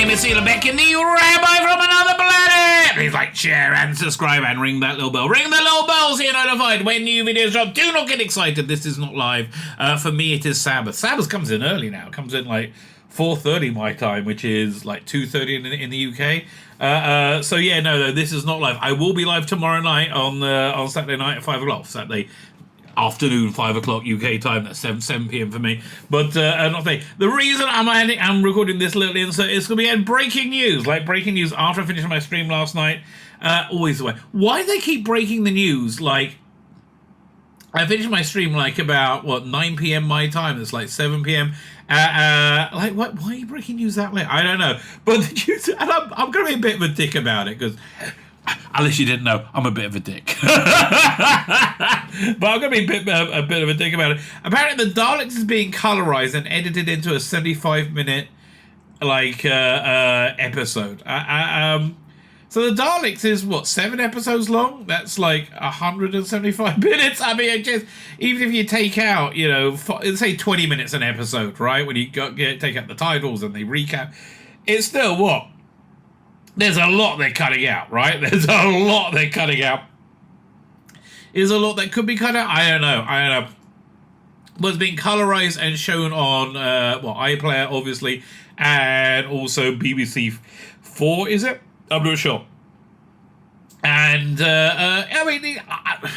name is Tzvi Lebetkin, the Rabbi from another planet. Please like, share, and subscribe, and ring that little bell. Ring the little bell so you're notified when new videos drop. Do not get excited. This is not live. For me, it is Sabbath. Sabbath comes in early now. It comes in like 4:30 my time, which is like 2:30 in the UK. So yeah, no, this is not live. I will be live tomorrow night on Saturday night at 5 o'clock. Saturday afternoon, 5 o'clock UK time. That's 7 p.m. for me. But not today. The reason I'm recording this little insert is going to be breaking news. Like breaking news after I finished my stream last night. Always the way. Why do they keep breaking the news? Like, I finished my stream like about 9 p.m. my time. It's like 7 p.m. Like, what? Why are you breaking news that late? I don't know. But the news, and I'm going to be a bit of a dick about it because, unless you didn't know, I'm a bit of a dick. But I'm going to be a bit of a dick about it. Apparently, the Daleks is being colorized and edited into a 75-minute like episode. So the Daleks is, 7 episodes long? That's like 175 minutes. I mean, even if you take out, say 20 minutes an episode, right? When you take out the titles and they recap, it's still what? There's a lot they're cutting out, right? There's a lot they're cutting out. Is a lot that could be cut out? I don't know. But it's being colorized and shown on, iPlayer, obviously, and also BBC 4, is it? I'm not sure. And, I mean,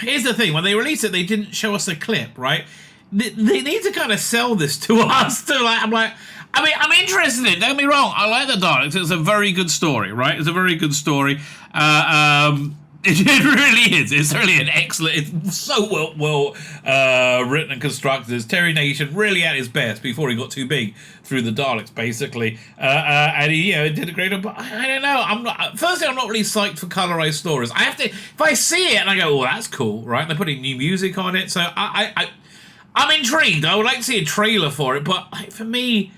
here's the thing. When they released it, they didn't show us a clip, right? They need to kind of sell this to us. I'm interested in it. Don't get me wrong. I like the Daleks. It's a very good story, right? It's a very good story. It really is. It's really an excellent. It's so well written and constructed. It's Terry Nation really at his best before he got too big through the Daleks, basically. And he, did a great job. But I don't know. Firstly, I'm not really psyched for colorized stories. I have to. If I see it and I go, "Oh, that's cool," right? And they're putting new music on it, so I'm intrigued. I would like to see a trailer for it, but for me,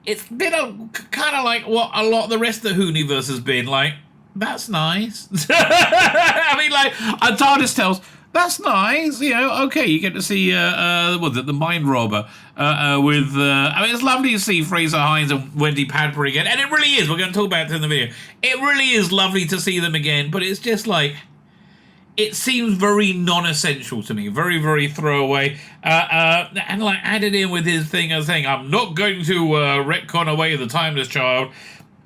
it's been kind of like what a lot of the rest of the Hooniverse has been like. That's nice. I mean, like, TARDIS tells, that's nice, okay, you get to see, the Mind Robber, with, it's lovely to see Fraser Hines and Wendy Padbury again, and it really is, we're going to talk about it in the video, it really is lovely to see them again, but it's just like, it seems very non-essential to me, very, very throwaway, and like, added in with his thing of saying, I'm not going to retcon away the Timeless Child.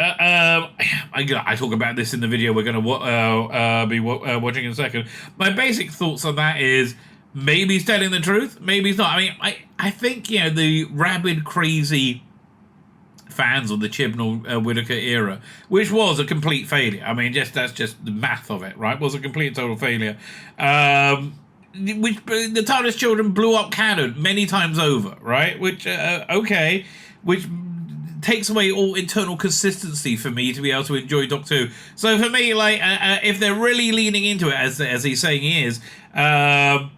I talk about this in the video we're going to be watching in a second. My basic thoughts on that is maybe he's telling the truth, maybe he's not. I mean, I think, the rabid, crazy fans of the Chibnall Whittaker era, which was a complete failure. I mean, that's just the math of it, right? Was a complete and total failure. Which the TARDIS children blew up canon many times over, right? Which, which takes away all internal consistency for me to be able to enjoy Doctor Who. So for me, like, if they're really leaning into it, as he's saying he is, then,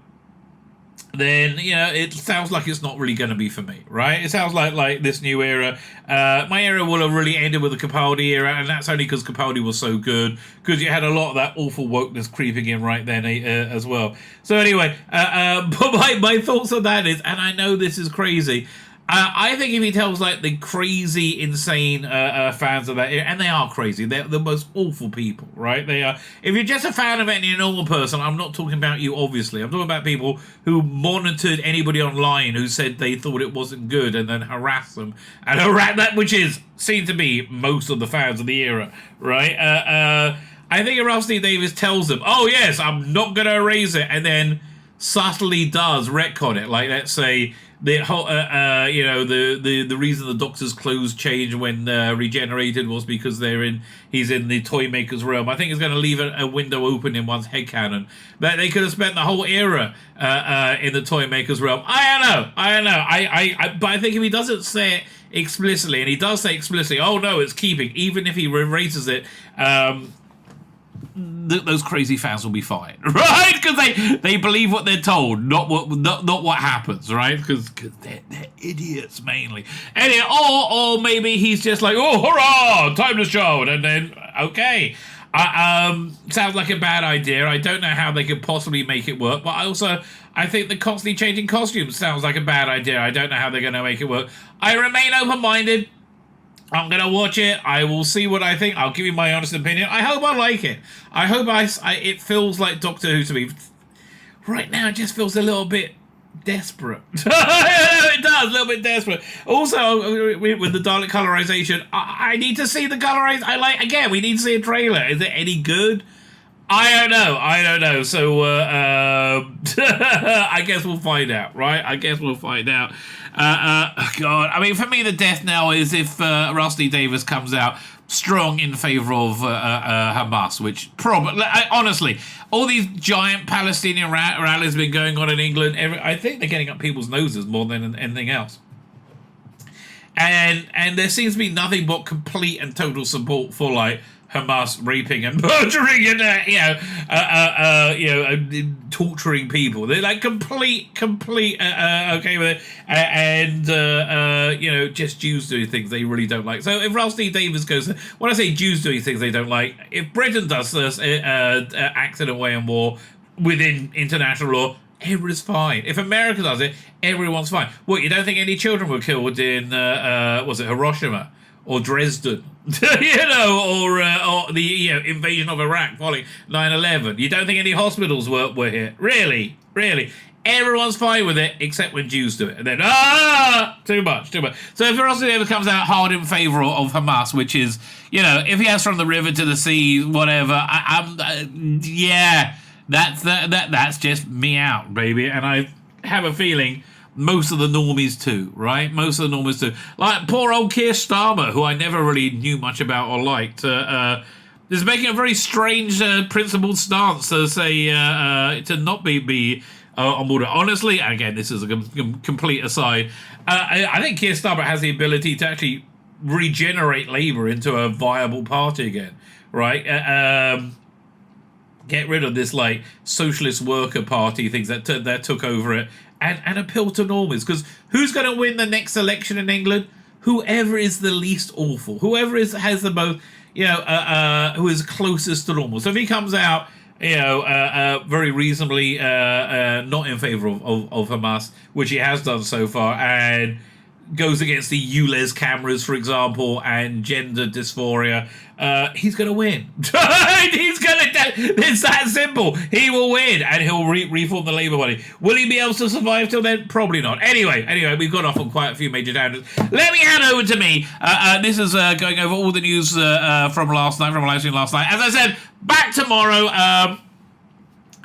it sounds like it's not really going to be for me, right? It sounds like this new era. My era will have really ended with the Capaldi era, and that's only because Capaldi was so good, because you had a lot of that awful wokeness creeping in right then as well. So anyway, but my thoughts on that is, and I know this is crazy, I think if he tells like the crazy, insane fans of that era, and they are crazy, they're the most awful people, right? They are. If you're just a fan of any normal person, I'm not talking about you, obviously. I'm talking about people who monitored anybody online who said they thought it wasn't good and then harass them, and that which is seen to be most of the fans of the era, right? I think if Ralph C. Davies tells them, "Oh yes, I'm not going to erase it," and then subtly does retcon it, like let's say. The whole, the reason the Doctor's clothes changed when regenerated was because he's in the toy maker's realm. I think it's going to leave a window open in one's headcanon. But they could have spent the whole era in the toy maker's realm. I don't know. But I think if he doesn't say it explicitly, and he does say explicitly, oh no, it's keeping, even if he erases it, those crazy fans will be fine, right? Because they believe what they're told, not what happens, right? Because they're idiots mainly. Anyway, or maybe he's just like, oh hurrah, Timeless Child, and then okay. Sounds like a bad idea. I don't know how they could possibly make it work, but I think the constantly changing costumes sounds like a bad idea. I don't know how they're going to make it work. I remain open-minded. I'm gonna watch it. I will see what I think. I'll give you my honest opinion. I hope I like it. I hope it feels like Doctor Who to me. Right now, it just feels a little bit desperate. It does, a little bit desperate. Also, with the Dalek colorization, I need to see the colorization. Again, we need to see a trailer. Is it any good? I don't know. So I guess we'll find out, right? I guess we'll find out. God, I mean, for me, the death knell is if Rusty Davies comes out strong in favour of Hamas, which probably, honestly, all these giant Palestinian rallies have been going on in England. I think they're getting up people's noses more than anything else. And there seems to be nothing but complete and total support for Hamas raping and murdering and torturing people. They're complete okay with it, and just Jews doing things they really don't like. So if Rusty Davies goes, when I say Jews doing things they don't like, if Britain does this, acts in a way in war within international law, everyone's fine. If America does it, everyone's fine. What, you don't think any children were killed in was it Hiroshima or Dresden? or the invasion of Iraq following 9/11. You don't think any hospitals were hit? Really? Everyone's fine with it except when Jews do it, and then too much. So if Rusty Davies comes out hard in favour of Hamas, which is if he has from the river to the sea, whatever, that's just me out, baby, and I have a feeling. Most of the normies too, right? Like poor old Keir Starmer, who I never really knew much about or liked, is making a very strange principled stance to say to not be on board. Honestly, again, this is a complete aside. I think Keir Starmer has the ability to actually regenerate Labour into a viable party again, right? Get rid of this socialist worker party things that took over it. And appeal to normies, because who's going to win the next election in England? Whoever is the least awful, whoever has the most, who is closest to normal. So if he comes out, very reasonably not in favour of Hamas, which he has done so far, and goes against the ULEZ cameras, for example, and gender dysphoria, he's going to win. It's that simple. He will win, and he'll reform the Labour Party. Will he be able to survive till then? Probably not. Anyway, we've gone off on quite a few major tangents. Let me hand over to me. This is going over all the news from last night, from live stream last night. As I said, back tomorrow.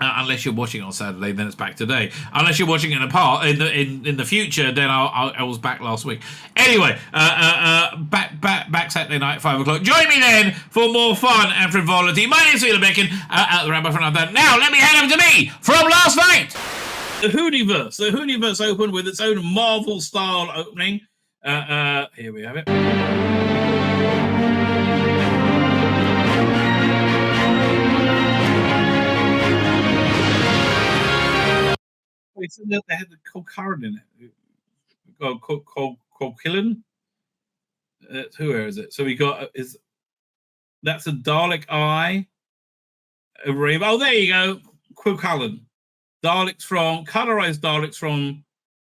Unless you're watching on Saturday, then it's back today. Unless you're watching in the future, then I was back last week. Anyway, back Saturday night, 5 o'clock. Join me then for more fun and frivolity. My name's Tzvi Lebetkin, the Rabbi from another. Now let me hand over to me from last night. The Hooniverse. The Hooniverse opened with its own Marvel-style opening. Here we have it. So they had the Colquhoun in it. Colquhoun. Who is it? So we got that's a Dalek eye. A rainbow. Oh, there you go. Colquhoun. Coloruized Daleks from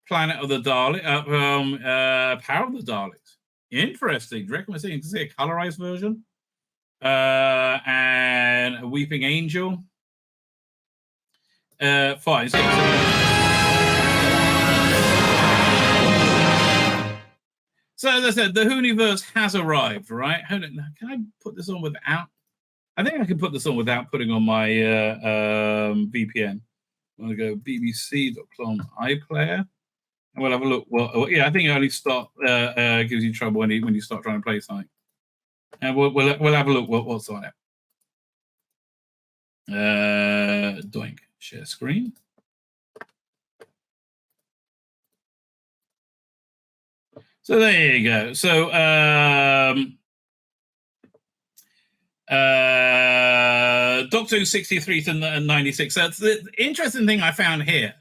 Planet of the Daleks. Power of the Daleks. Interesting. Do you reckon we're seeing a colorized version? And a Weeping Angel. Fine. So as I said, the Hooniverse has arrived, right? Hold on, can I put this on without? I think I can put this on without putting on my VPN. I'm going to go bbc.com iPlayer, and we'll have a look. Well, yeah, I think it only gives you trouble when you start trying to play something. And we'll have a look what's on it. Doink. Share screen. So there you go. So Doctor Who 63 to 96. So the interesting thing I found here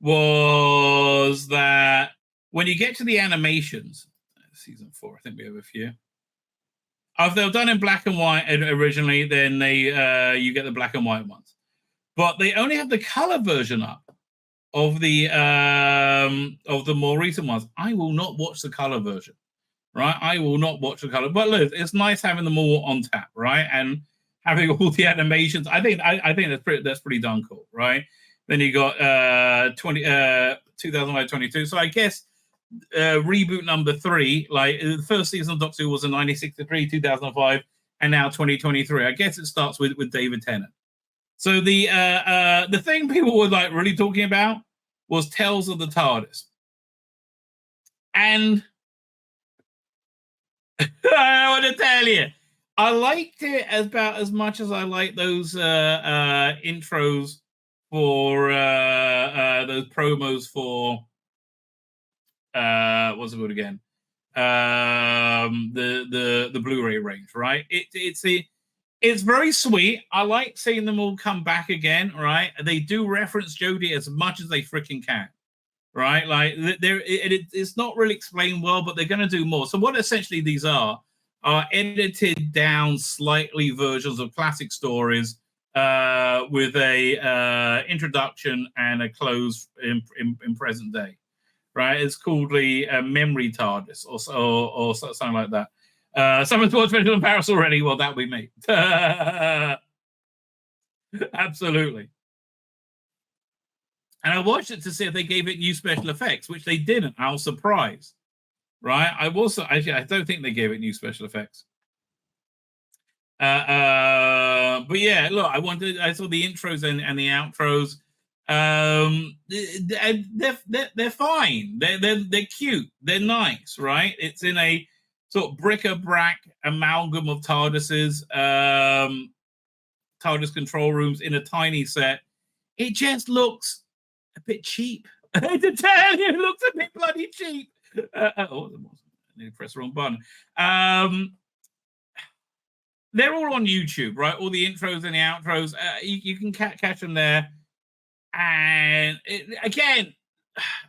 was that when you get to the animations, season 4, I think we have a few. If they were done in black and white originally, then you get the black and white ones. But they only have the color version up of the more recent ones. I will not watch the color version, right? I will not watch the color. But look, it's nice having them all on tap, right? And having all the animations. I think that's pretty darn cool, right? Then you got 2022. So I guess reboot number 3, like the first season of Doctor Who was in 1963, 2005, and now 2023. I guess it starts with David Tennant. So the thing people were like really talking about was Tales of the TARDIS. And I want to tell you, I liked it about as much as I like those intros for those promos for what's it called again? The Blu-ray range, right? It's very sweet. I like seeing them all come back again, right? They do reference Jodie as much as they freaking can. Right, like it's not really explained well, but they're going to do more. So what essentially these are edited down slightly versions of classic stories with a introduction and a close in present day. Right, it's called the Memory TARDIS or something like that. Someone's watched Special in Paris already. Well, that would be me. Absolutely. And I watched it to see if they gave it new special effects, which they didn't. I was surprised, right? I don't think they gave it new special effects. But yeah, look, I saw the intros and the outros. They're fine. They're cute. They're nice, right? It's in a sort of bric-a-brac amalgam of TARDISes, TARDIS control rooms in a tiny set. It just looks a bit cheap. To tell you, it looks a bit bloody cheap. I need to press the wrong button. They're all on YouTube, right? All the intros and the outros. You can catch them there. And again,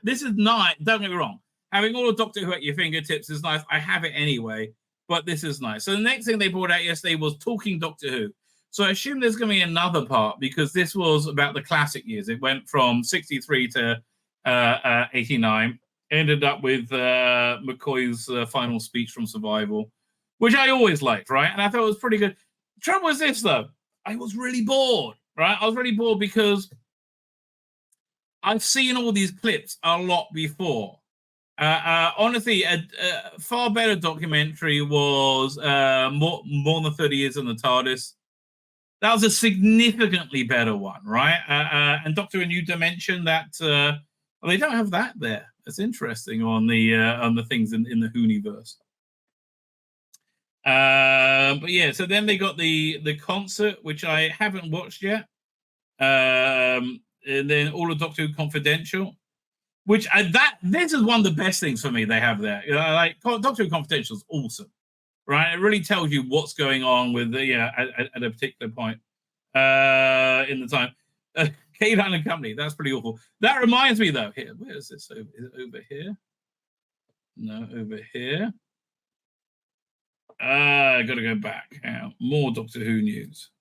this is nice. Don't get me wrong. Having all of Doctor Who at your fingertips is nice. I have it anyway, but this is nice. So the next thing they brought out yesterday was Talking Doctor Who. So I assume there's going to be another part because this was about the classic years. It went from 63 to 89. Ended up with McCoy's final speech from Survival, which I always liked, right? And I thought it was pretty good. The trouble was this, though. I was really bored, right? I was really bored because I've seen all these clips a lot before. Honestly, a far better documentary was more than 30 Years in the TARDIS. That was a significantly better one, right? And Doctor Who: A New Dimension, that well, they don't have that there. That's interesting on the things in the Hooniverse. But yeah, so then they got the concert, which I haven't watched yet. And then all of Doctor Who Confidential, which this is one of the best things for me they have there. Like Doctor Who Confidential is awesome. Right, it really tells you what's going on with at a particular point in the time. K-Line and Company, that's pretty awful. That reminds me, though, here, where is this? Is it over here? No, over here. I got to go back. More Doctor Who news.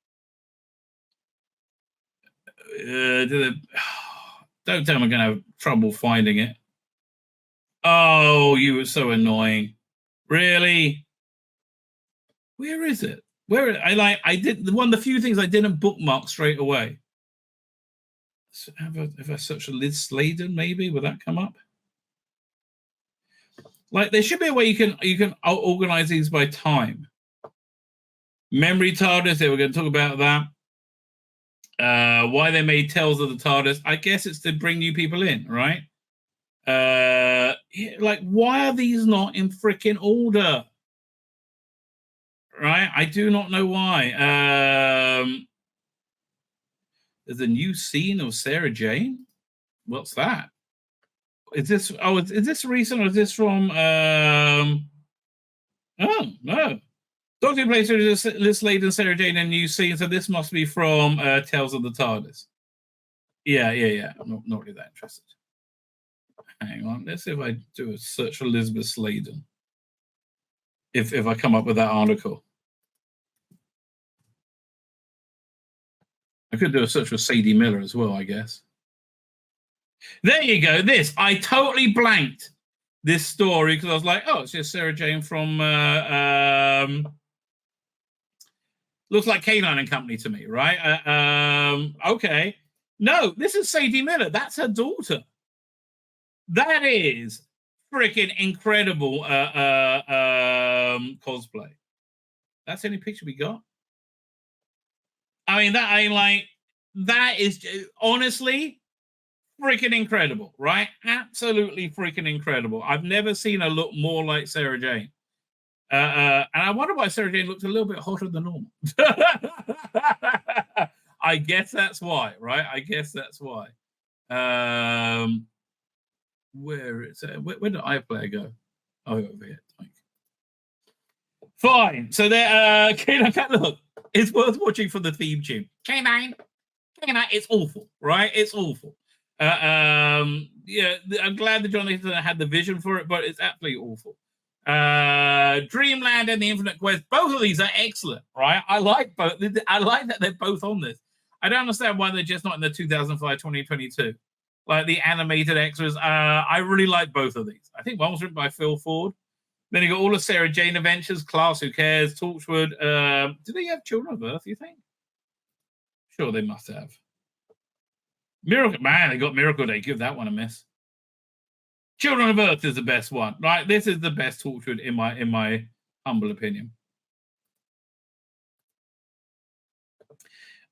Don't tell me I'm going to have trouble finding it. Oh, you were so annoying. Really? Where is it? I did one of the few things I didn't bookmark straight away. So if I search Liz Sladen, maybe will that come up? Like there should be a way you can organize these by time. Memory TARDIS. They were going to talk about that. Why they made Tales of the TARDIS? I guess it's to bring new people in, right? Like why are these not in freaking order? Right, I do not know why. There's a new scene of Sarah Jane. What's that? Is this? Oh, is this recent or is this from? Oh no, Doctor Who plays Liz Sladen and Sarah Jane in a new scene. So this must be from Tales of the TARDIS. Yeah. I'm not really that interested. Hang on, let's see if I do a search for Elizabeth Sladen. If I come up with that article. I could do a search for Sadie Miller as well, I guess. There you go. I totally blanked. this story because I was like, oh, it's just Sarah Jane from looks like Canine and Company to me, right? Okay. No, this is Sadie Miller. That's her daughter. That is freaking incredible cosplay. That's the only picture we got. I mean, that is honestly freaking incredible, right? Absolutely freaking incredible. I've never seen her look more like Sarah Jane. And I wonder why Sarah Jane looked a little bit hotter than normal. I guess that's why, right? I guess that's why. Where is it? Where did iPlayer go? Oh, over here. Fine. So there, look, it's worth watching for the theme tune. Canine, it's awful, right? It's awful. Yeah, I'm glad that Jonathan had the vision for it, but it's absolutely awful. Dreamland and the Infinite Quest, both of these are excellent, right? I like both. I like that they're both on this. I don't understand why they're just not in the 2005-2022. Like the animated extras. I really like both of these. I think one was written by Phil Ford. Then you got all the Sarah Jane adventures, Class Who Cares, Torchwood. Do they have Children of Earth, you think? Sure, they must have. Miracle, man, they got Miracle Day. Give that one a miss. Children of Earth is the best one, right? This is the best Torchwood in my humble opinion.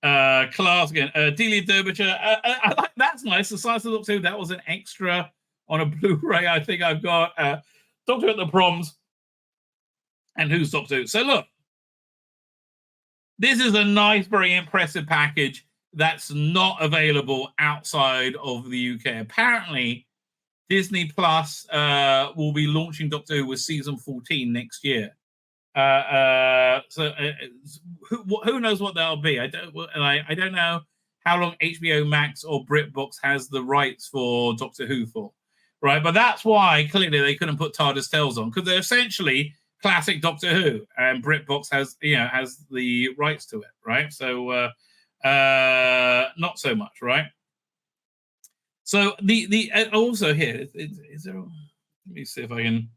Class again. Delia Derbyshire. I like that's nice. The Science of Doctor Who. That was an extra on a Blu-ray. I think I've got Doctor Who at the Proms and Who's Doctor Who. So look, this is a nice, very impressive package that's not available outside of the UK. Apparently, Disney Plus will be launching Doctor Who with season 14 next year. Who knows what that'll be? I don't know how long HBO Max or BritBox has the rights for Doctor Who for, right? But that's why clearly they couldn't put TARDIS Tales on, because they're essentially classic Doctor Who, and BritBox has the rights to it, right? So not so much, right? So the also here is there. Let me see if I can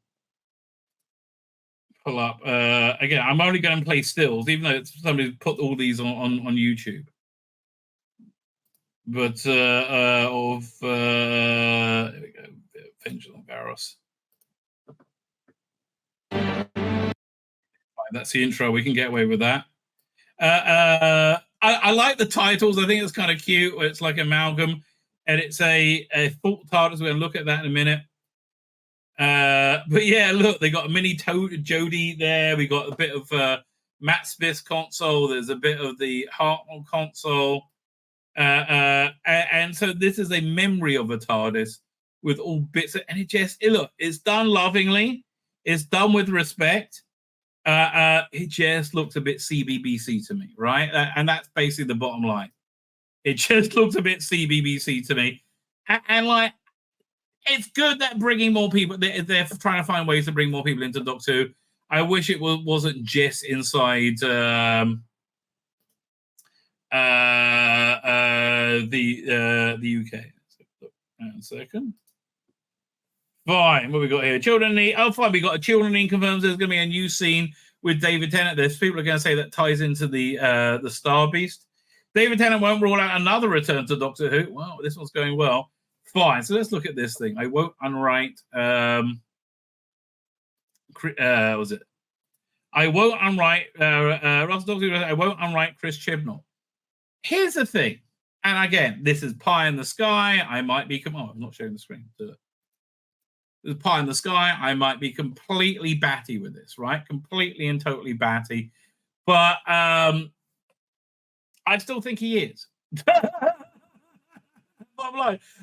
pull up again. I'm only going to play stills, even though somebody put all these on YouTube. But here we go, Vengeance on Varos. Right, that's the intro. We can get away with that. I like the titles. I think it's kind of cute. It's like amalgam, and it's a thought TARDIS. We're going to look at that in a minute. But yeah, look, they got a mini Jodie there. We got a bit of Matt Smith's console. There's a bit of the Hartnell console. And so this is a memory of a TARDIS with all bits of, and it's done lovingly. It's done with respect. It just looks a bit CBBC to me, right? And that's basically the bottom line. It just looks a bit CBBC to me. And like, it's good that bringing more people, they're trying to find ways to bring more people into Doctor Who. I wish it wasn't just inside the UK. Hang on a second. Fine, what we got here? Children Need. Oh, fine, we got a Children Need confirms there's going to be a new scene with David Tennant. There's people are going to say that ties into the Star Beast. David Tennant won't rule out another return to Doctor Who. Well, this one's going well. Fine, so let's look at this thing. I won't unwrite. Was it? I won't unwrite. I won't unwrite Chris Chibnall. Here's the thing, and again, this is pie in the sky. I might be. I'm not showing the screen. There's pie in the sky. I might be completely batty with this, right? Completely and totally batty, but I still think he is.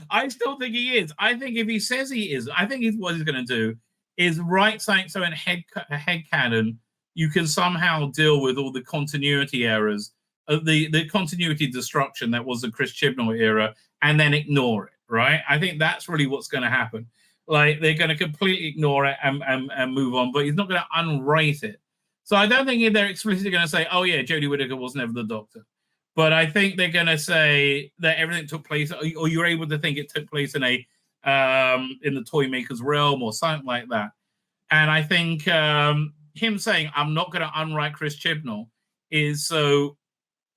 I still think he is. I think if he says he is, I think what he's going to do is write something so in headcanon you can somehow deal with all the continuity errors, the continuity destruction that was the Chris Chibnall era, and then ignore it, right? I think that's really what's going to happen. Like, they're going to completely ignore it and move on, but he's not going to unwrite it. So I don't think they're explicitly going to say, oh yeah, Jodie Whittaker was never the Doctor. But I think they're going to say that everything took place, or you're able to think it took place in a in the toy maker's realm or something like that. And I think him saying, I'm not going to unwrite Chris Chibnall is so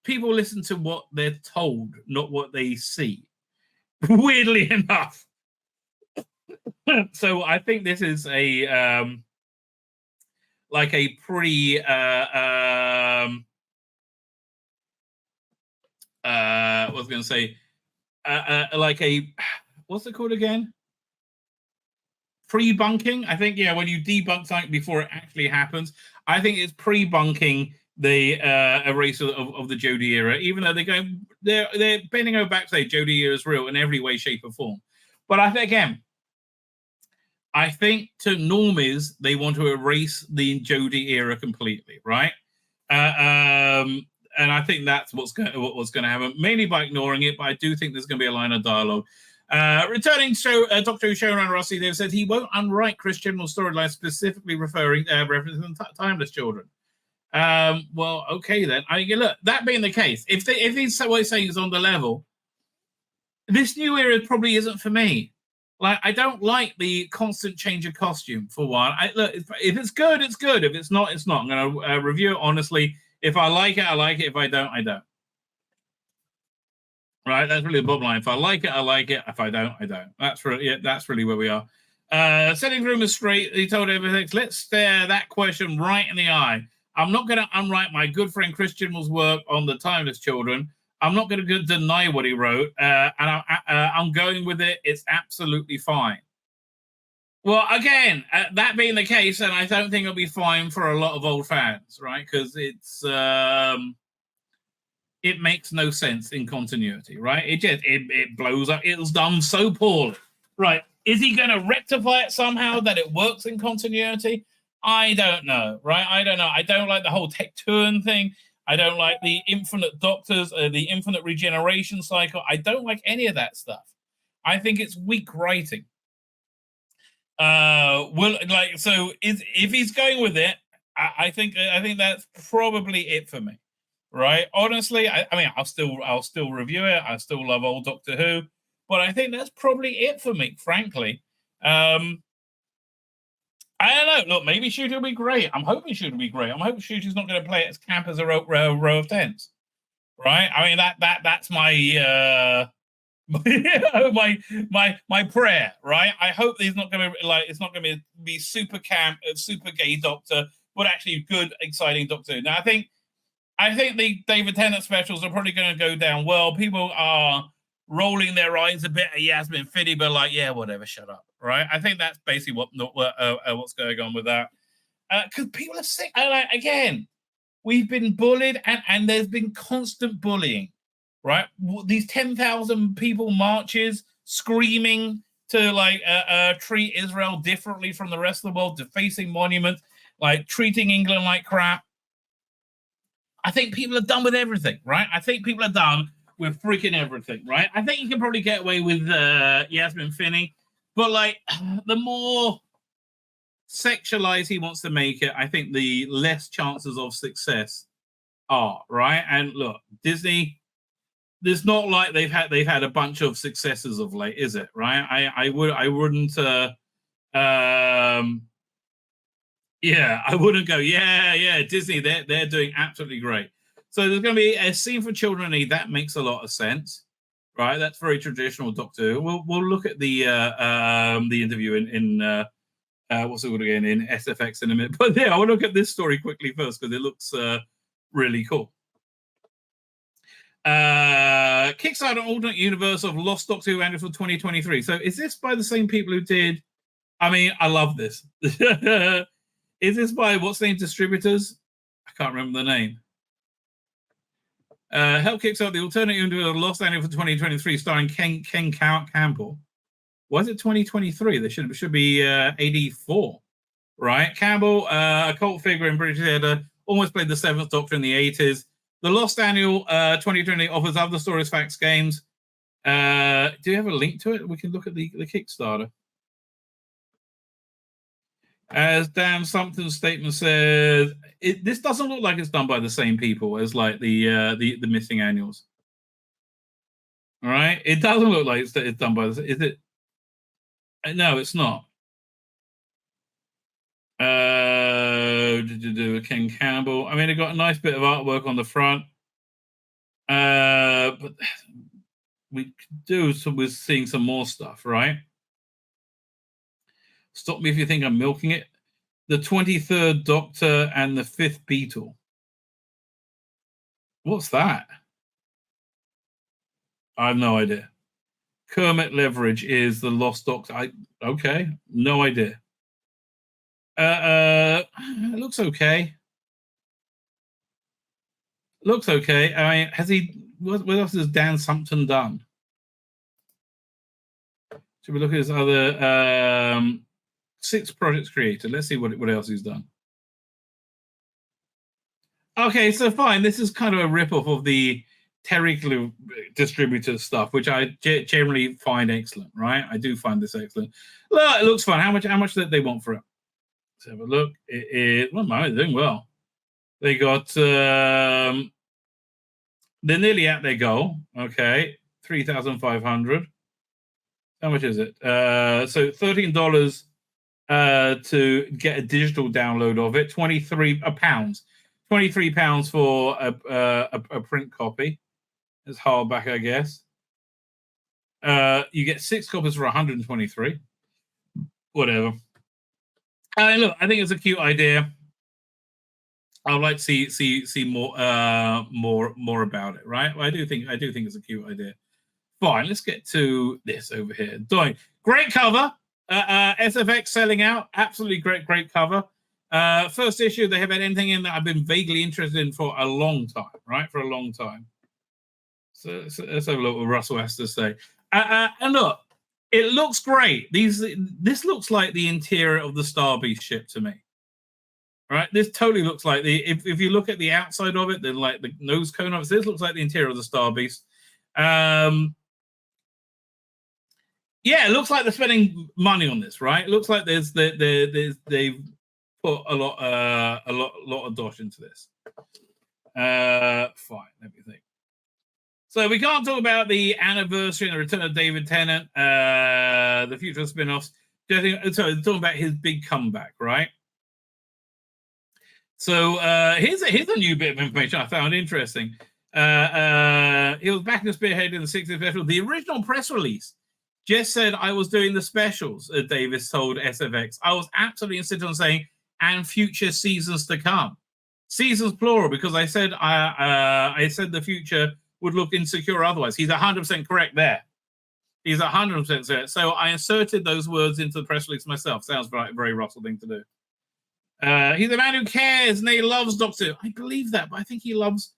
people listen to what they're told, not what they see. Weirdly enough. So I think this is a like a pretty I was going to say like a what's it called again? Pre-bunking. I think when you debunk something before it actually happens, I think it's pre-bunking the erasure of the Jodie era, even though they're bending over back to say Jodie era is real in every way, shape, or form. But I think to normies they want to erase the Jodie era completely, right? And I think that's what's going to happen, mainly by ignoring it. But I do think there's going to be a line of dialogue. Returning Doctor Who showrunner Rusty Davies said he won't unwrite Chris Chibnall's storyline, specifically referencing Timeless Children. Well, okay then. Look, that being the case, if he's what he's saying is on the level, this new era probably isn't for me. Like, I don't like the constant change of costume, for one. Look, if it's good, it's good. If it's not, it's not. I'm going to review it honestly. If I like it, I like it. If I don't, I don't. Right? That's really the bottom line. If I like it, I like it. If I don't, I don't. That's really where we are. Setting rumors straight, he told everything. Let's stare that question right in the eye. I'm not going to unwrite my good friend Chris Chibnall's work on the Timeless Children. I'm not going to deny what he wrote, and I'm going with it. It's absolutely fine. Well, again, that being the case, and I don't think it'll be fine for a lot of old fans, right? Because it makes no sense in continuity, right? It blows up. It was done so poorly, right? Is he going to rectify it somehow that it works in continuity? I don't know, right? I don't know. I don't like the whole Tecturn thing. I don't like the infinite doctors, the infinite regeneration cycle. I don't like any of that stuff. I think it's weak writing. If he's going with it, I think that's probably it for me, right? Honestly, I mean, I'll still review it. I still love old Doctor Who, but I think that's probably it for me, frankly. I don't know. Look, maybe Shooter will be great. I'm hoping Shooter will be great. I'm hoping Shooter's not going to play it as camp as a row of tents, right? I mean, that's my my prayer, right? I hope he's not going to it's not going to be super camp, super gay Doctor, but actually good, exciting Doctor. Now, I think the David Tennant specials are probably going to go down well. People are rolling their eyes a bit at Yasmin Finney, but whatever, shut up, right? I think that's basically what's going on with that. Because people are sick. Again, we've been bullied, and there's been constant bullying, right? These 10,000 people marches screaming to treat Israel differently from the rest of the world, defacing monuments, treating England like crap. I think people are done with everything, right? I think people are done with freaking everything, right? I think you can probably get away with Yasmin Finney, but the more sexualized he wants to make it, I think the less chances of success are, right? And look, Disney, it's not like they've had a bunch of successes of late, is it? Right? I wouldn't go, Disney, they're doing absolutely great. So there's going to be a scene for children in need. That makes a lot of sense, right? That's very traditional Doctor Who. We'll look at the interview in what's it called again, in SFX in a minute. But I want to look at this story quickly first because it looks really cool. Kickstarter alternate universe of Lost Doctor Who annual for 2023. So is this by the same people who did? I mean, I love this. Is this by what's the name distributors? I can't remember the name. Help Kickstarter the alternate universe of Lost annual for 2023, starring Ken Campbell. Was it 2023? There should be 84, right? Campbell, a cult figure in British theatre, almost played the Seventh Doctor in the 80s. The Lost Annual 2020 offers other stories, facts, games. Do you have a link to it? We can look at the Kickstarter. As Dan Sumpton's statement says, this doesn't look like it's done by the same people as the missing annuals. All right, it doesn't look like it's done by the. Is it? No, it's not. Ken Campbell. I mean, it got a nice bit of artwork on the front. But we could do some with seeing some more stuff, right? Stop me if you think I'm milking it. The 23rd Doctor and the 5th Beetle. What's that? I have no idea. Kermit Leverage is the Lost Doctor. Okay, no idea. It looks okay. Looks okay. I mean, has he? What else has Dan Sumpton done? Should we look at his other 6 projects created? Let's see what else he's done. Okay, so fine. This is kind of a rip-off of the Terry distributor stuff, which I generally find excellent, right? I do find this excellent. Look, it looks fun. How much did they want for it? Let's have a look. Well, they're doing well. They got they're nearly at their goal. Okay, 3,500. How much is it? So $13 to get a digital download of it. £23 for a print copy. It's hardback, I guess. You get 6 copies for 123. Whatever. Look, I think it's a cute idea. I'd like to see more about it, right? Well, I do think it's a cute idea. Fine, let's get to this over here. Great cover. SFX selling out. Absolutely great cover. First issue, they haven't had anything in that I've been vaguely interested in for a long time, right? For a long time. So let's have a look what Russell has to say. And look, it looks great. This looks like the interior of the Star Beast ship to me. Right, this totally looks like if you look at the outside of it, then like the nose cone of it, this looks like the interior of the Star Beast. Yeah, it looks like they're spending money on this, right? It looks like they've put a lot of dosh into this. Fine, let me think. So we can't talk about the anniversary and the return of David Tennant, the future spin-offs. Sorry, talking about his big comeback, right? So here's a new bit of information I found interesting. He was back in Spearhead in the 60th special. The original press release just said I was doing the specials, Davies told SFX. I was absolutely insistent on saying, and future seasons to come. Seasons plural, because I said I said the future would look insecure otherwise. He's 100% correct there. He's 100% correct. So I inserted those words into the press release myself. Sounds very, very Russell thing to do. He's a man who cares and he loves Doctor. I believe that, but I think he loves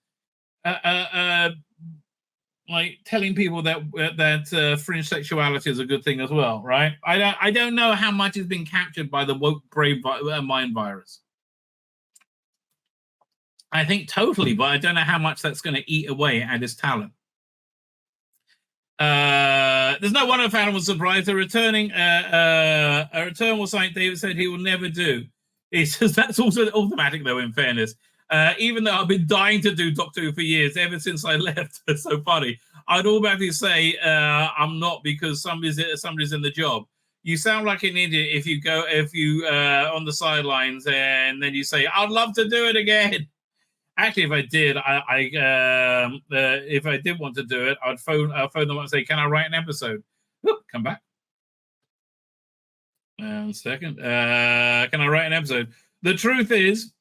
like telling people that fringe sexuality is a good thing as well, right? I don't know how much has been captured by the woke brave mind virus. I think totally, but I don't know how much that's going to eat away at his talent. There's no wonder Fallon was surprised. A return was something David said he will never do. He says that's also automatic, though, in fairness. Even though I've been dying to do Doctor Who for years, ever since I left. It's so funny. I'd automatically say I'm not because somebody's in the job. You sound like an idiot if you on the sidelines and then you say, I'd love to do it again. Actually, if I did, if I did want to do it, I'd phone them up and say, "Can I write an episode?" Oop, come back. One second. Can I write an episode? The truth is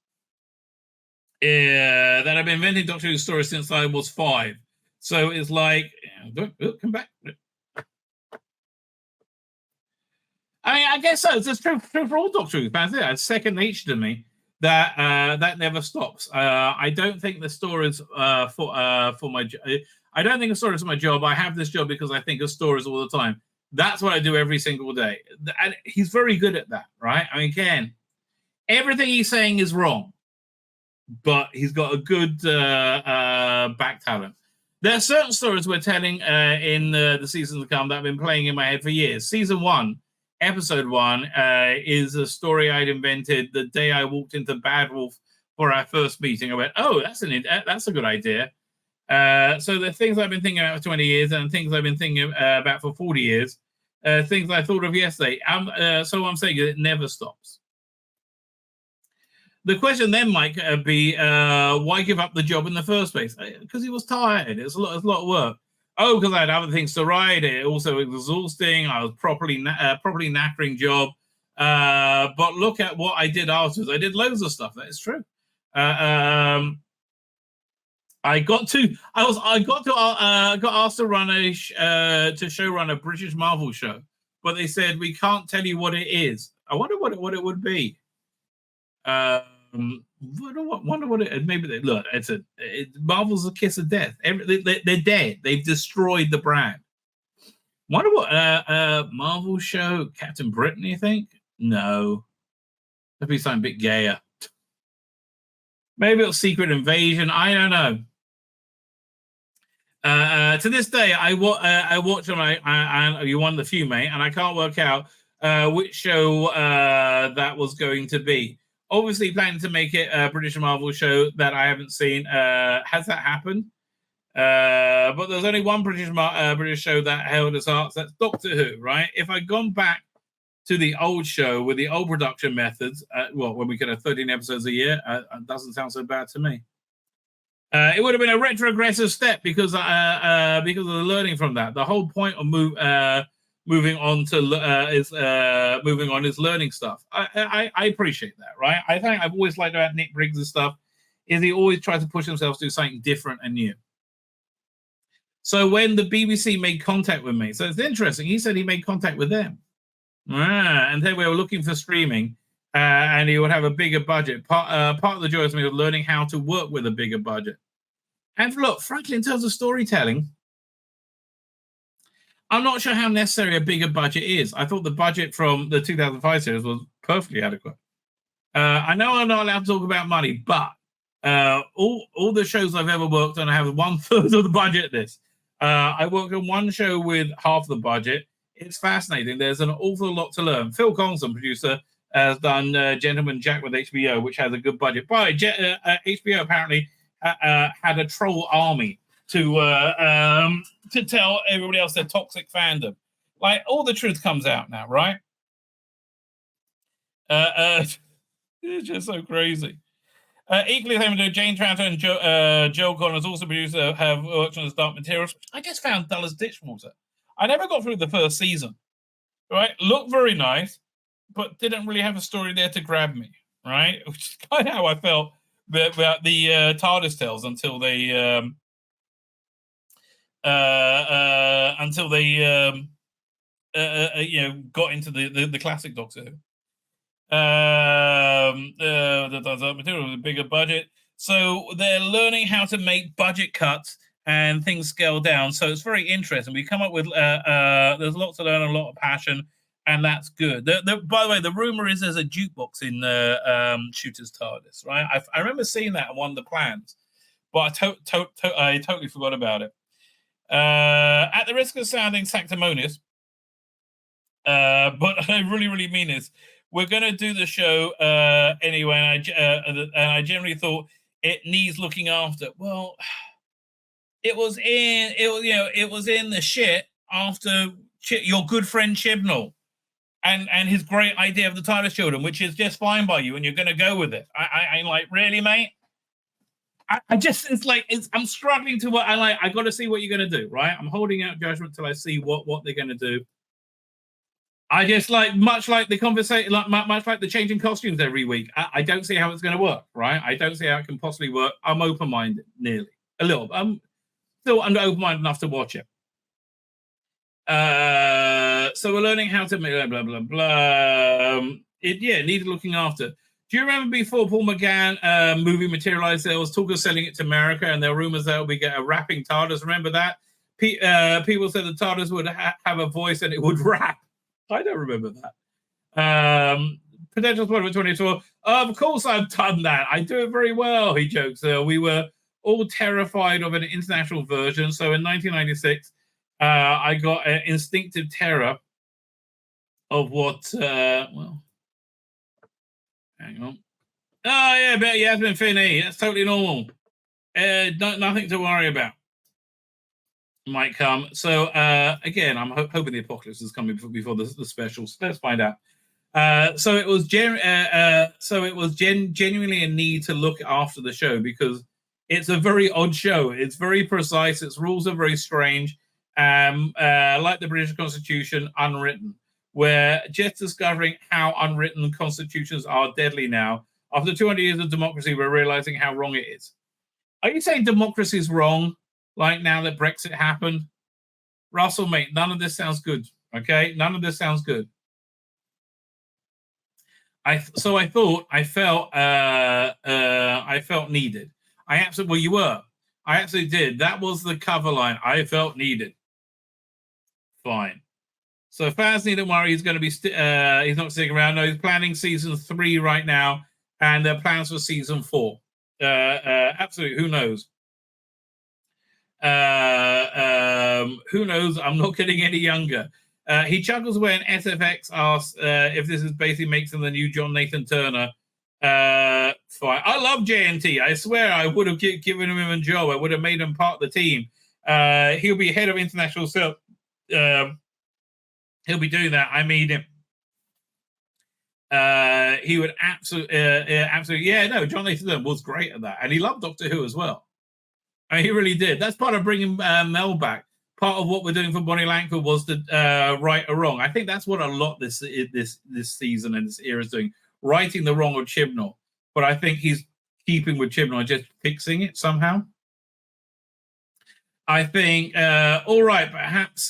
that I've been inventing Doctor Who stories since I was 5. So it's like, come back. I mean, I guess so. It's true for all Doctor Who fans. It's second nature to me. That never stops. I don't think the stories for my. I don't think a story is my job. I have this job because I think of stories all the time. That's what I do every single day, and he's very good at that, right? I mean, Ken, everything he's saying is wrong, but he's got a good back talent. There are certain stories we're telling in the seasons to come that I've been playing in my head for years. Season 1. Episode 1 is a story I'd invented the day I walked into Bad Wolf for our first meeting. I went, oh, that's a good idea. So the things I've been thinking about for 20 years and things I've been thinking about for 40 years things I thought of yesterday. So what I'm saying is it never stops. The question then might be, why give up the job in the first place? Because he was tired. It's a lot of work. Oh, because I had other things to write. It also was exhausting. I was properly knackering job. But look at what I did afterwards. I did loads of stuff. That is true. I got asked to run to showrun a British Marvel show, but they said we can't tell you what it is. I wonder what it would be. Wonder what it maybe they look. Marvel's a kiss of death. They're dead. They've destroyed the brand. Wonder what Marvel show, Captain Britain. You think? No, that'd be something a bit gayer. Maybe it's Secret Invasion. I don't know. To this day, I watch and you won the few, mate, and I can't work out which show that was going to be. Obviously, planning to make it a British Marvel show that I haven't seen. Has that happened? But there's only one British show that held its hearts. That's Doctor Who, right? If I'd gone back to the old show with the old production methods, when we could have 13 episodes a year, it doesn't sound so bad to me. It would have been a retrogressive step because of the learning from that. The whole point of moving on is learning stuff. I appreciate that, right? I think I've always liked about Nick Briggs' stuff is he always tries to push himself to do something different and new. So when the BBC made contact with me, so it's interesting. He said he made contact with them, and then we were looking for streaming. And he would have a bigger budget. Part of the joy of me was learning how to work with a bigger budget. And look, frankly, in terms of storytelling, I'm not sure how necessary a bigger budget is. I thought the budget from the 2005 series was perfectly adequate. I know I'm not allowed to talk about money, but all the shows I've ever worked on, I have 1/3 of the budget. I worked on one show with half the budget. It's fascinating. There's an awful lot to learn. Phil Colson, producer, has done Gentleman Jack with HBO, which has a good budget. But HBO apparently had a troll army to tell everybody else their toxic fandom. Like, all the truth comes out now, right? It's just so crazy. Equally famous, Jane Tranter and Joe Connors, also producer, have worked on the Dark Materials. I just found dull as ditchwater. I never got through the first season. Right? Looked very nice, but didn't really have a story there to grab me, right? Which is kind of how I felt about the TARDIS tales until they got into the classic Doctor Who. The material with a bigger budget, so they're learning how to make budget cuts and things scale down. So it's very interesting. We come up with there's lots to learn, a lot of passion. And that's good. By the way, the rumor is there's a jukebox in Shooter's TARDIS, right? I remember seeing that on one of the plans, but I totally forgot about it. At the risk of sounding sanctimonious, but I really mean this. We're going to do the show anyway, and I generally thought it needs looking after. Well, it was in the shit after your good friend Chibnall. And his great idea of the TARDIS children, which is just fine by you, and you're going to go with it. I'm like, really, mate? I'm struggling to what I got to see what you're going to do, right? I'm holding out judgment till I see what they're going to do. I just much like the conversation, much like the changing costumes every week. I don't see how it's going to work, right? I don't see how it can possibly work. I'm open-minded, nearly a little. I'm open-minded enough to watch it. So we're learning how to make blah blah blah. It needed looking after. Do you remember before Paul McGann movie materialized, there was talk of selling it to America, and there were rumors that we get a rapping TARDIS? Remember that? People said the TARDIS would have a voice and it would rap. I don't remember that. Potential spoiler for 2012. Of course, I've done that. I do it very well. He jokes. We were all terrified of an international version. So in 1996. I got an instinctive terror of what. Hang on. Oh yeah, but Yasmin Finney. That's totally normal. Nothing to worry about. might come. So again, I'm hoping the apocalypse is coming before the specials. Let's find out. So it was genuinely a need to look after the show because it's a very odd show. It's very precise. Its rules are very strange. Like the British Constitution, unwritten. We're just discovering how unwritten constitutions are deadly now. After 200 years of democracy, we're realizing how wrong it is. Are you saying democracy is wrong? Like now that Brexit happened? Russell, mate, none of this sounds good. Okay? None of this sounds good. I felt needed. I absolutely well, you were. I absolutely did. That was the cover line. I felt needed. Fine. So Faz needn't worry. He's going to be. He's not sticking around. No, he's planning season 3 right now, and plans for season 4. Absolutely. Who knows? Who knows? I'm not getting any younger. He chuckles when SFX asks if this is basically makes him the new John Nathan Turner. Fine. I love JNT. I swear I would have given him a job. I would have made him part of the team. He'll be head of international sales. He'll be doing that. I made him. He would absolutely. Yeah, no, John Nathan Turner was great at that. And he loved Doctor Who as well. I mean, he really did. That's part of bringing Mel back. Part of what we're doing for Bonnie Langford was to right or wrong. I think that's what a lot this season and this era is doing, righting the wrong of Chibnall. But I think he's keeping with Chibnall and just fixing it somehow. I think, all right, perhaps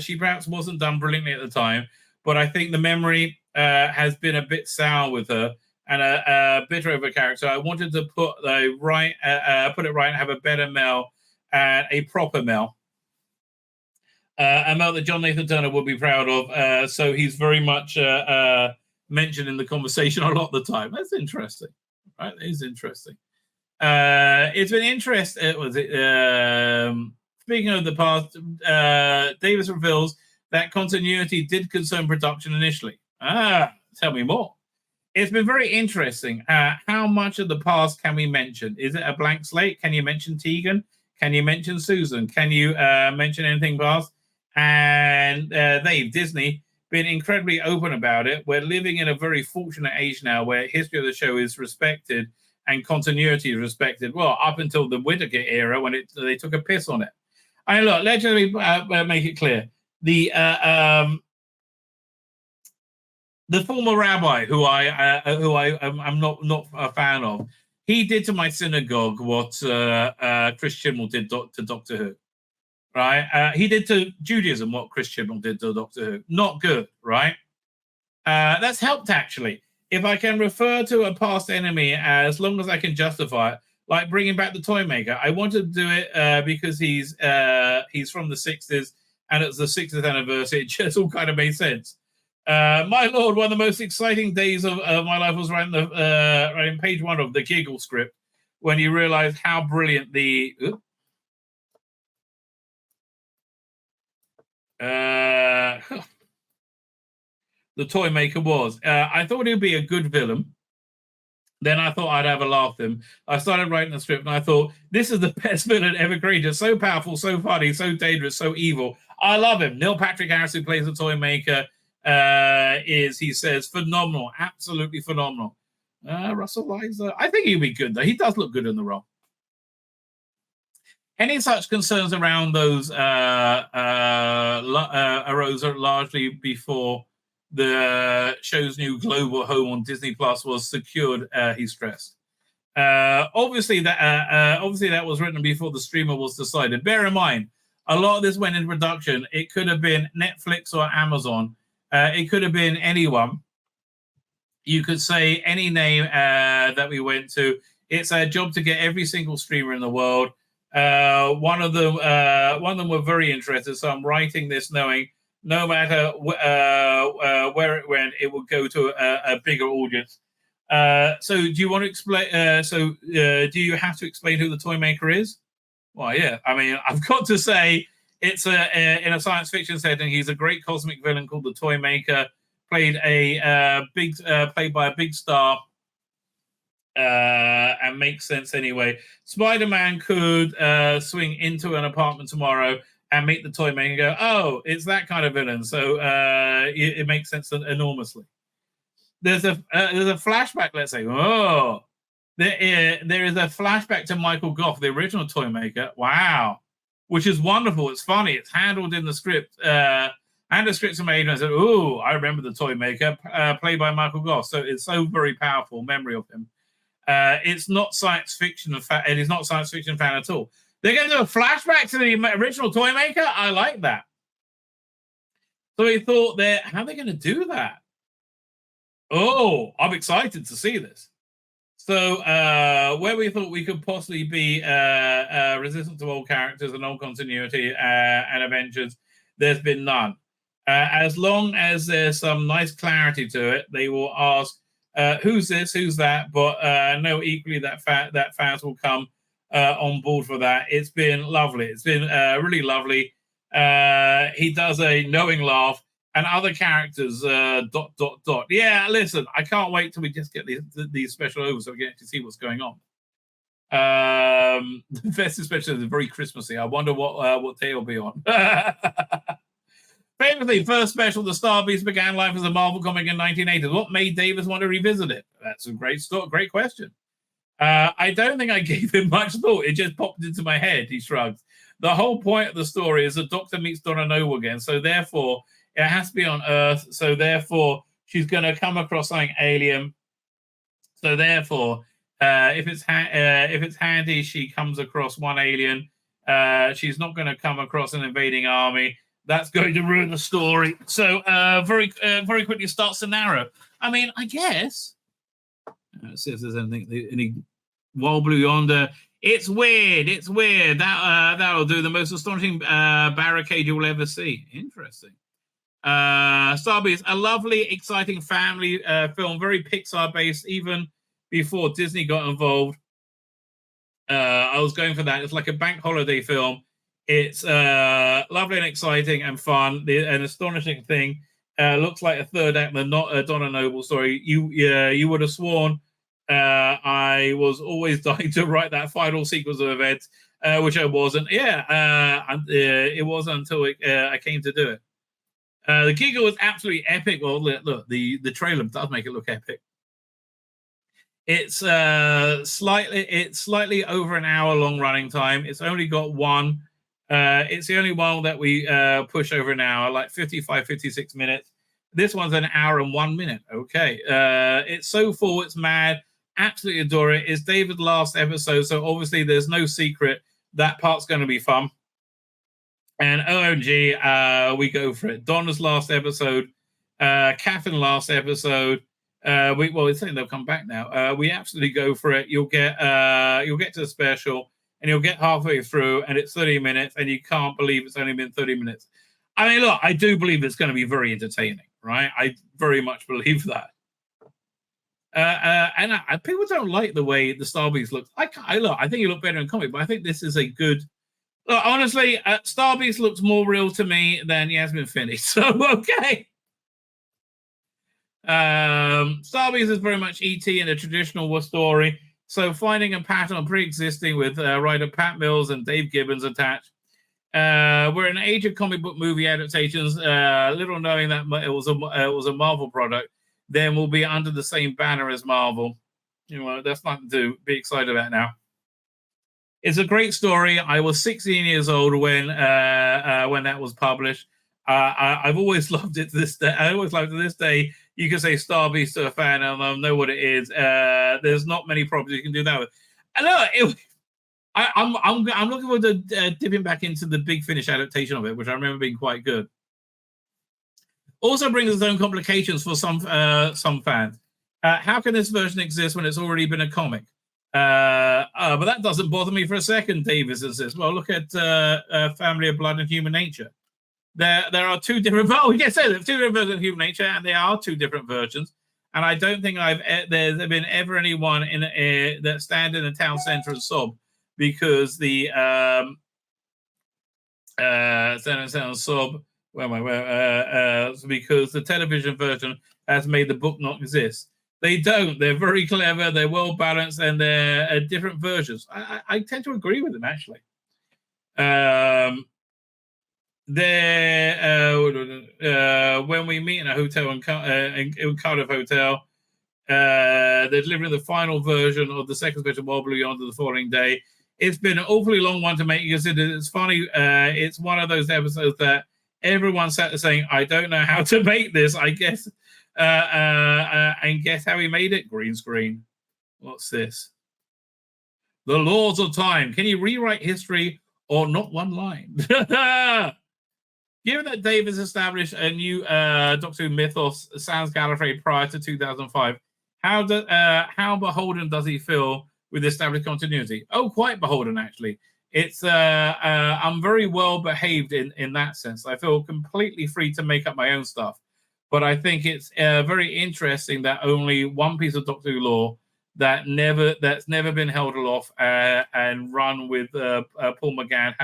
she perhaps wasn't done brilliantly at the time, but I think the memory has been a bit sour with her and a bitter of a character. I wanted to put it right and have a better Mel and a proper Mel. A Mel that John Nathan Turner would be proud of. So he's very much mentioned in the conversation a lot of the time. That's interesting. Right? That is interesting. It's been interesting. Speaking of the past, Davies reveals that continuity did concern production initially. Tell me more. It's been very interesting. How much of the past can we mention? Is it a blank slate? Can you mention Tegan? Can you mention Susan? Can you mention anything past? And they've, Disney, been incredibly open about it. We're living in a very fortunate age now where history of the show is respected and continuity is respected. Well, up until the Whittaker era when they took a piss on it. I mean, look, let's just make it clear. The former rabbi, who I'm not a fan of, he did to my synagogue what Chris Chibnall did to Doctor Who, right? He did to Judaism what Chris Chibnall did to Doctor Who. Not good, right? That's helped, actually. If I can refer to a past enemy as long as I can justify it, like bringing back the Toymaker, I wanted to do it because he's from the 60s and it's the 60th anniversary. It just all kind of made sense. My lord, one of the most exciting days of my life was writing page 1 of the Giggle script when you realize how brilliant the Toymaker was. I thought he'd be a good villain. Then I thought I'd have a laugh at him. I started writing the script and I thought, this is the best villain ever created. So powerful, so funny, so dangerous, so evil. I love him. Neil Patrick Harris, who plays the Toymaker, he says, phenomenal, absolutely phenomenal. Russell Liza, I think he'd be good, though. He does look good in the role. Any such concerns around those arose largely before the show's new global home on Disney Plus was secured, he stressed. Obviously, that was written before the streamer was decided. Bear in mind, a lot of this went in production. It could have been Netflix or Amazon. It could have been anyone. You could say any name that we went to. It's our job to get every single streamer in the world. One of them were very interested. So I'm writing this knowing no matter where it went, it would go to a bigger audience. So do you want to explain? Do you have to explain who the Toymaker is? Well, yeah. I mean, I've got to say it's in a science fiction setting. He's a great cosmic villain called the Toymaker, played by a big star and makes sense anyway. Spider-Man could swing into an apartment tomorrow and meet the toy maker and go, oh, it's that kind of villain. So it makes sense enormously. There's a flashback, let's say. Oh, there is a flashback to Michael Gough, the original toy maker. Wow. Which is wonderful. It's funny. It's handled in the script. And the script's made, and I said, oh, I remember the toy maker, played by Michael Gough. So it's so very powerful memory of him. It's not science fiction, and he's not science fiction fan at all. They're going to do a flashback to the original toy maker. I like that. So he thought, how are they going to do that? Oh, I'm excited to see this. So where we thought we could possibly be resistant to old characters and old continuity and Avengers, there's been none. As long as there's some nice clarity to it, they will ask, who's this, who's that, but know equally that fans will come on board for that. It's been lovely. It's been really lovely. He does a knowing laugh, and other characters, ... Yeah, listen, I can't wait till we just get these special overs so we get to see what's going on. The festive special is very Christmassy. I wonder what day will be on. Famously, first special, The Star Beast began life as a Marvel comic in 1980. What made Davies want to revisit it? That's a great question. I don't think I gave him much thought. It just popped into my head, he shrugged. The whole point of the story is the Doctor meets Donna Noble again, so therefore it has to be on Earth, so therefore she's going to come across something alien. So therefore, if it's handy, she comes across one alien. She's not going to come across an invading army. That's going to ruin the story. So very quickly starts to narrow. I mean, I guess. Let's see if there's any Wild Blue Yonder. It's weird. That'll do. The most astonishing barricade you'll ever see. Interesting. Starbeast, a lovely, exciting family film, very Pixar-based, even before Disney got involved. I was going for that. It's like a bank holiday film. It's lovely and exciting and fun. An astonishing thing. Looks like a third act, but not a Donna Noble story. You would have sworn I was always dying to write that final sequence of events, which I wasn't. It wasn't until I came to do it. The giggle was absolutely epic. Well, look, the trailer does make it look epic. It's slightly over an hour long running time. It's only got one. It's the only one that we push over an hour, like 55, 56 minutes. This one's an hour and 1 minute. Okay. It's so full. It's mad. Absolutely adore it. It's David's last episode, so obviously there's no secret. That part's going to be fun. And OMG, we go for it. Donna's last episode, Catherine last episode. It's saying they'll come back now. We absolutely go for it. You'll get to the special, and you'll get halfway through, and it's 30 minutes, and you can't believe it's only been 30 minutes. I mean, look, I do believe it's going to be very entertaining, right? I very much believe that. And people don't like the way the Star Beast looks. I think he looked better in comic, but I think this is a good. Look, honestly, Star Beast looks more real to me than Yasmin Finney. So okay. Star Beast is very much E.T. in a traditional war story. So finding a pattern pre-existing with writer Pat Mills and Dave Gibbons attached. We're in an age of comic book movie adaptations. Little knowing that it was a Marvel product, then we'll be under the same banner as Marvel. That's nothing to be excited about now. It's a great story. I was 16 years old when that was published. I've always loved it to this day. I always loved it to this day. You can say Star Beast to a fan, and I'll know what it is. There's not many properties you can do that with. And I'm looking forward to dipping back into the Big Finish adaptation of it, which I remember being quite good. Also brings its own complications for some fans. How can this version exist when it's already been a comic? But that doesn't bother me for a second, Davies insists. Well, look at Family of Blood and Human Nature. There are two different. We can say there's two different versions of Human Nature, and they are two different versions. And I don't think there's been ever anyone that stand in the town centre and sob because the because the television version has made the book not exist. They don't. They're very clever. They're well balanced, and they're different versions. I tend to agree with them actually. When we meet in a hotel in Cardiff Hotel, they're delivering the final version of the second special while beyond the following day. It's been an awfully long one to make. It's funny. It's one of those episodes that everyone sat there saying, "I don't know how to make this." I guess, and guess how he made it? Green screen. What's this? The laws of time. Can you rewrite history or not one line? Given that Davies established a new Doctor Who mythos, Sans Gallifrey, prior to 2005, how beholden does he feel with established continuity? Oh, quite beholden, actually. It's I'm very well behaved in that sense. I feel completely free to make up my own stuff. But I think it's very interesting that only one piece of Doctor Who lore that's never been held aloft and run with Paul McGann,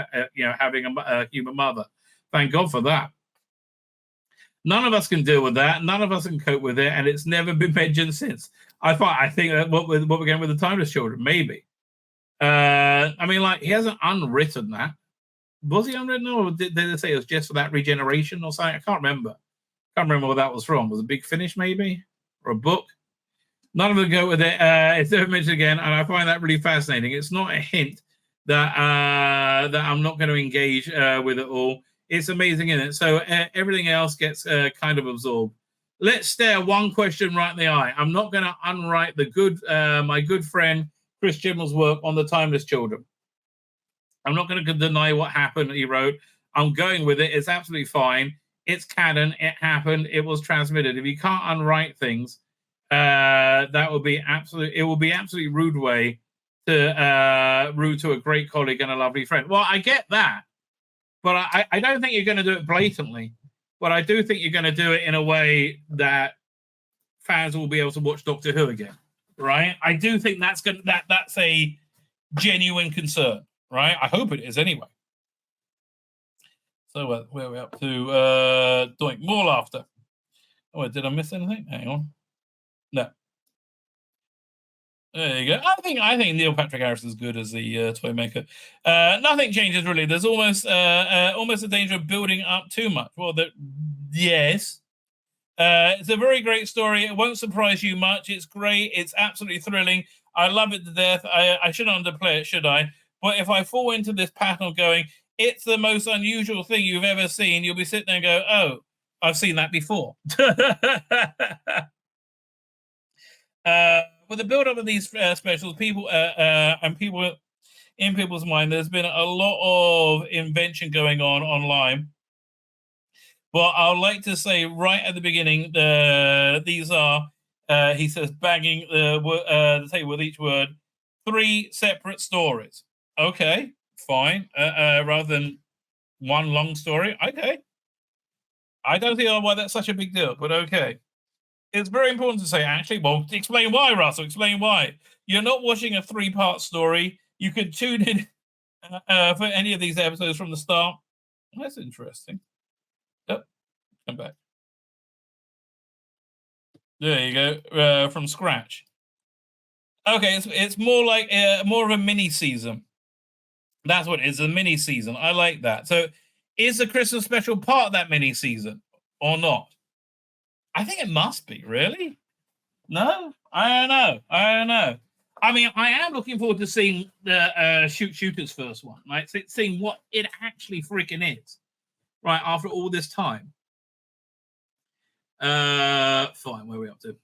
having a human mother. Thank God for that. None of us can deal with that. None of us can cope with it, and it's never been mentioned since. I think that what we're getting with the Timeless Children, maybe. I mean, like, he hasn't unwritten that. Was he unwritten, or did they say it was just for that regeneration or something? I can't remember. What that was from. Was it Big Finish, maybe, or a book? None of them go with it. It's never mentioned again, and I find that really fascinating. It's not a hint that that I'm not going to engage with it all. It's amazing, isn't it? So everything else gets kind of absorbed. Let's stare one question right in the eye. I'm not going to unwrite my good friend Chris Chibnall's work on the Timeless Children. I'm not going to deny what happened, he wrote. I'm going with it. It's absolutely fine. It's canon. It happened. It was transmitted. If you can't unwrite things, that will be absolutely rude way to rude to a great colleague and a lovely friend. Well, I get that. But I don't think you're going to do it blatantly. But I do think you're going to do it in a way that fans will be able to watch Doctor Who again, right? I do think that's a genuine concern, right? I hope it is anyway. So where are we up to? Doing more laughter. Oh, did I miss anything? Hang on. No. There you go. I think Neil Patrick Harris is good as the toy maker. Nothing changes really. There's almost a danger of building up too much. Well, yes. It's a very great story. It won't surprise you much. It's great. It's absolutely thrilling. I love it to death. I shouldn't underplay it, should I? But if I fall into this pattern of going, it's the most unusual thing you've ever seen, you'll be sitting there and go, oh, I've seen that before. With the build-up of these specials, people in people's mind, there's been a lot of invention going on online. But I would like to say right at the beginning, these are, he says, bagging the table with each word, 3 separate stories. Okay, fine. Rather than one long story. Okay. I don't see why that's such a big deal, but okay. It's very important to say, actually, well, explain why, Russell. Explain why. You're not watching a 3-part story. You can tune in for any of these episodes from the start. That's interesting. Oh, come back. There you go. From scratch. Okay, it's more like more of a mini season. That's what it is, a mini season. I like that. So, is the Christmas special part of that mini season or not? I think it must be, really. No? I don't know. I mean, I am looking forward to seeing the Shooter's first one, right? Seeing what it actually freaking is, right, after all this time. Fine, where are we up to?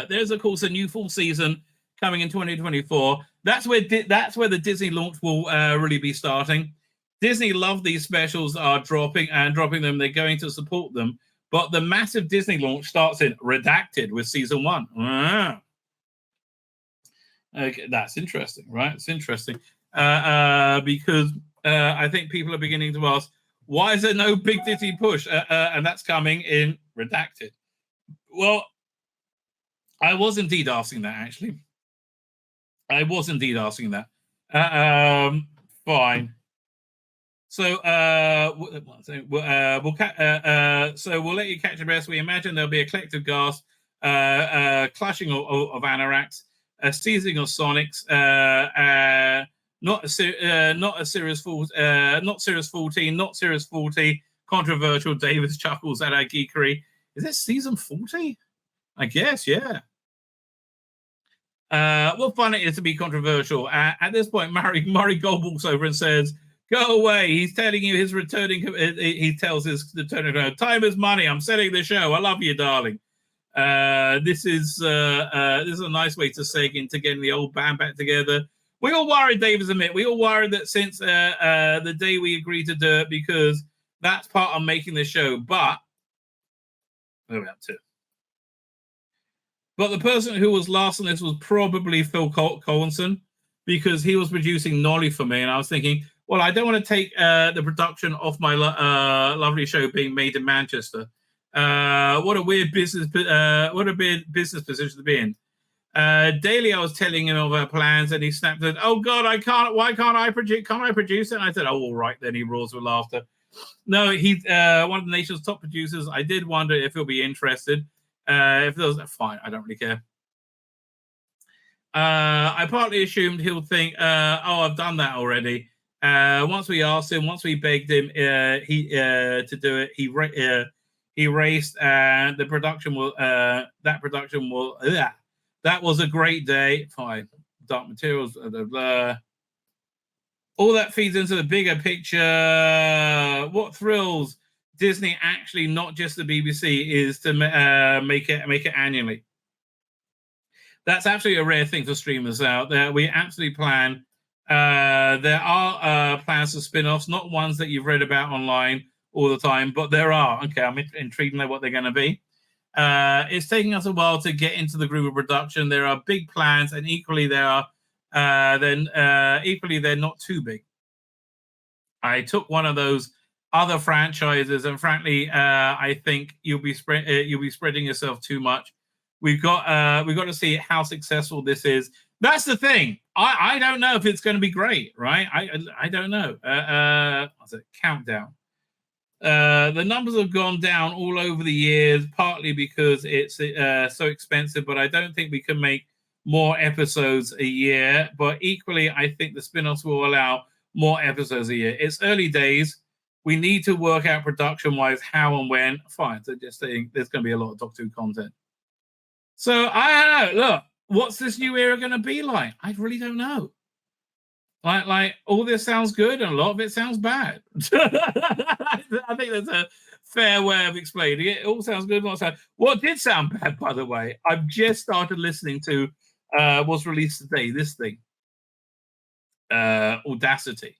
There's, of course, a new full season coming in 2024. That's where the Disney launch will really be starting. Disney love these specials are dropping them. They're going to support them. But the massive Disney launch starts in Redacted with season 1. Okay, that's interesting, right? It's interesting. Because I think people are beginning to ask, why is there no big Disney push? And that's coming in Redacted. Well, I was indeed asking that, actually. I was indeed asking that. Fine. So we'll let you catch the rest. We imagine there'll be a collective gasp, clashing of anoraks, a seizing of sonics, not a serious 14, not serious 40. Controversial. Davies chuckles at our geekery. Is this season 40? I guess, yeah. What fun it is to be controversial. At this point, Murray gobbles over and says, "Go away." He's telling you his returning. He tells his returning, "Time is money. I'm selling the show. I love you, darling." This is a nice way to seg into getting the old band back together. We all worried, Davies admit, we all worried that since the day we agreed to do it, because that's part of making the show. But what are we up to? But the person who was last on this was probably Phil Collinson, because he was producing Nolly for me, and I was thinking, well, I don't want to take the production off my lovely show being made in Manchester. What a weird business position to be in. Daily, I was telling him of our plans, and he snapped at, "Oh God, I can't! Why can't I produce? Can't I produce it?" And I said, "Oh, all right." Then he roars with laughter. No, he's one of the nation's top producers. I did wonder if he'll be interested. If there was, fine, I don't really care. I partly assumed he'll think, "Oh, I've done that already." Once we asked him, once we begged him, to do it, he raced, and the production will. That production will. That was a great day. Fine, Dark Materials. Blah, blah. All that feeds into the bigger picture. What thrills Disney, actually not just the BBC, is to make it annually. That's absolutely a rare thing for streamers out there. We absolutely plan. There are plans for spin-offs, not ones that you've read about online all the time, but there are. Okay, I'm intrigued to know what they're going to be. It's taking us a while to get into the groove of production. There are big plans, and equally there are equally they're not too big. I took one of those other franchises, and frankly, I think you'll be spreading yourself too much. We've got to see how successful this is. That's the thing. I don't know if it's going to be great, right? I don't know. What's it? Countdown. The numbers have gone down all over the years, partly because it's so expensive, but I don't think we can make more episodes a year. But equally, I think the spin-offs will allow more episodes a year. It's early days. We need to work out production-wise how and when. Fine. So just saying there's going to be a lot of Doctor Who content. So I don't know. Look, what's this new era going to be like? I really don't know. Like all this sounds good and a lot of it sounds bad. I think that's a fair way of explaining it. It all sounds good. What did sound bad, by the way, I've just started listening to what's released today, this thing. Audacity.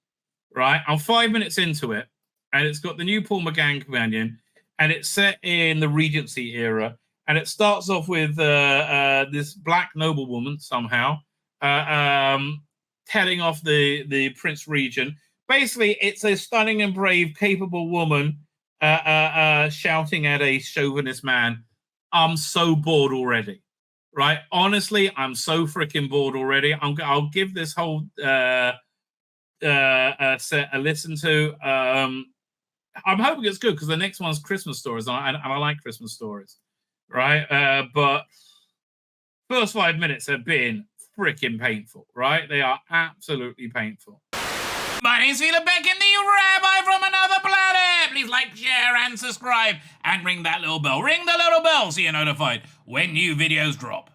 Right? I'm 5 minutes into it, and it's got the new Paul McGann companion, and it's set in the Regency era, and it starts off with this black noblewoman somehow telling off the Prince Regent. Basically, it's a stunning and brave, capable woman shouting at a chauvinist man. I'm so bored already, right? Honestly, I'm so freaking bored already. I'll give this whole set a listen to. I'm hoping it's good because the next one's Christmas stories, and I like Christmas stories, right? But first 5 minutes have been freaking painful, right? They are absolutely painful. My name's Tzvi Lebetkin, the Rabbi from another planet. Please like, share, and subscribe, and ring that little bell. Ring the little bell so you're notified when new videos drop.